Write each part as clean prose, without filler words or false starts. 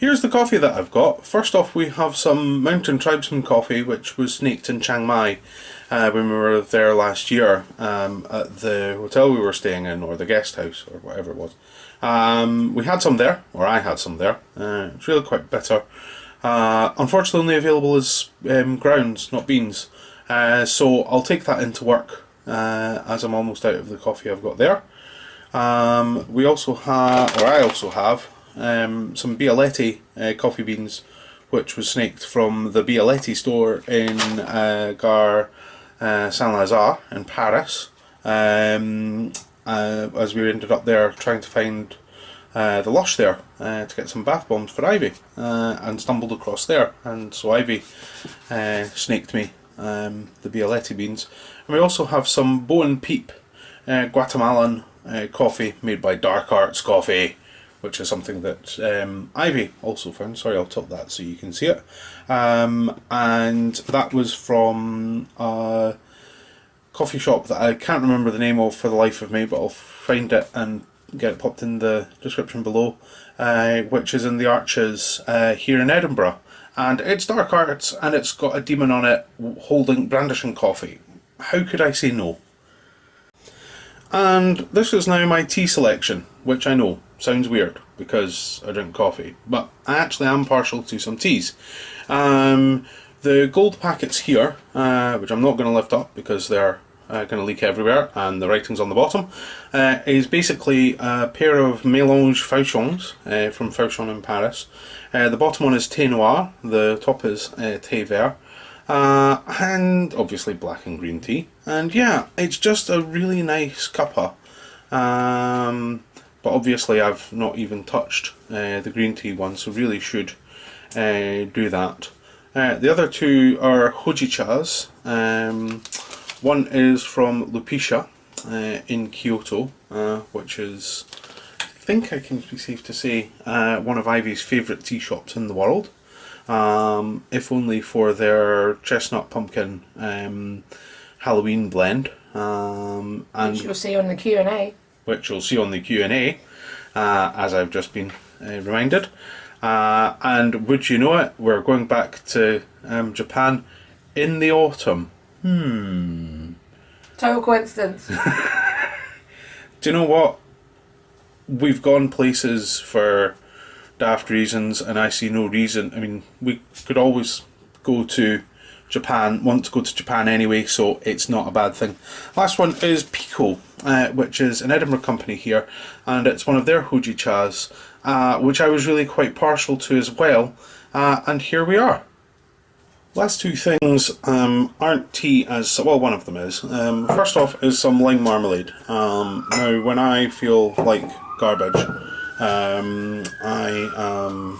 Here's the coffee that I've got. First off, we have some Mountain Tribesman coffee, which was snaked in Chiang Mai when we were there last year at the hotel we were staying in, or the guest house, or whatever it was. We had some there, or I had some there. It's really quite bitter. Unfortunately, only available as grounds, not beans. So I'll take that into work as I'm almost out of the coffee I've got there. We also have, or I also have, some Bialetti coffee beans, which was snaked from the Bialetti store in Gare Saint-Lazare in Paris, as we ended up there trying to find the lush there to get some bath bombs for Ivy, and stumbled across there, and so Ivy snaked me the Bialetti beans. And we also have some Bo and Peep Guatemalan coffee made by Dark Arts Coffee, which is something that Ivy also found. Sorry, I'll tilt that so you can see it. And that was from a coffee shop that I can't remember the name of for the life of me, but I'll find it and get it popped in the description below, which is in the Arches here in Edinburgh. And it's Dark Arts, and it's got a demon on it brandishing coffee. How could I say no? And this is now my tea selection, which I know sounds weird because I drink coffee, but I actually am partial to some teas. The gold packets here, which I'm not going to lift up because they're going to leak everywhere and the writing's on the bottom, is basically a pair of Mélange Fauchons from Fauchon in Paris. The bottom one is Thé Noir, the top is Thé Vert, and obviously black and green tea. And yeah, it's just a really nice cuppa. But obviously I've not even touched the green tea one, so really should do that. The other two are hojichas. One is from Lupicia in Kyoto, which is, I think I can be safe to say, one of Ivy's favourite tea shops in the world. If only for their chestnut pumpkin Halloween blend. And which you'll see on the Q&A. Which you'll see on the Q&A, as I've just been reminded. And would you know it, we're going back to Japan in the autumn. Total coincidence. Do you know what? We've gone places for daft reasons, and I see no reason. I mean, we could always go to Japan, want to go to Japan anyway, so it's not a bad thing. Last one is Pico, which is an Edinburgh company here, and it's one of their hojichas, which I was really quite partial to as well, and here we are. Last two things aren't tea as well. One of them is. First off is some lime marmalade. Now, when I feel like garbage, I am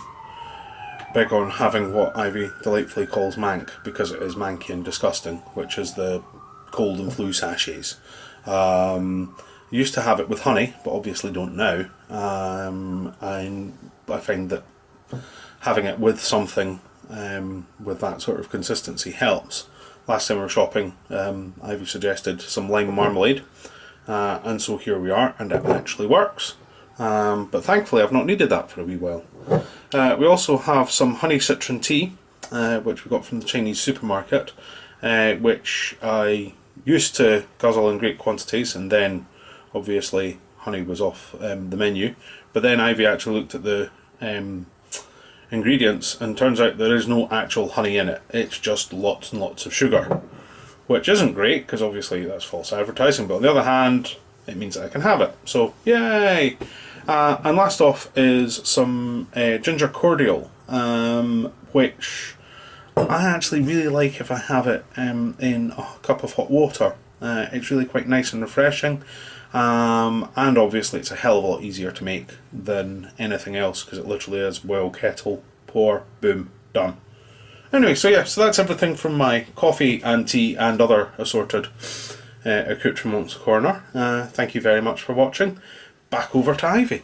big on having what Ivy delightfully calls mank, because it is manky and disgusting, which is the cold and flu sachets. Used to have it with honey, but obviously don't now. And I find that having it with something with that sort of consistency helps. Last time we were shopping, Ivy suggested some lime marmalade, and so here we are, and it actually works. But thankfully I've not needed that for a wee while. We also have some honey citron tea, which we got from the Chinese supermarket, which I used to guzzle in great quantities, and then obviously honey was off the menu. But then Ivy actually looked at the ingredients, and turns out there is no actual honey in it. It's just lots and lots of sugar, which isn't great because obviously that's false advertising, but on the other hand it means that I can have it, so yay! And last off is some ginger cordial, which I actually really like if I have it in a cup of hot water. It's really quite nice and refreshing, and obviously it's a hell of a lot easier to make than anything else, because it literally is boil, kettle, pour, boom, done. Anyway, so yeah, so that's everything from my coffee and tea and other assorted accoutrements corner. Thank you very much for watching. Back over to Ivy.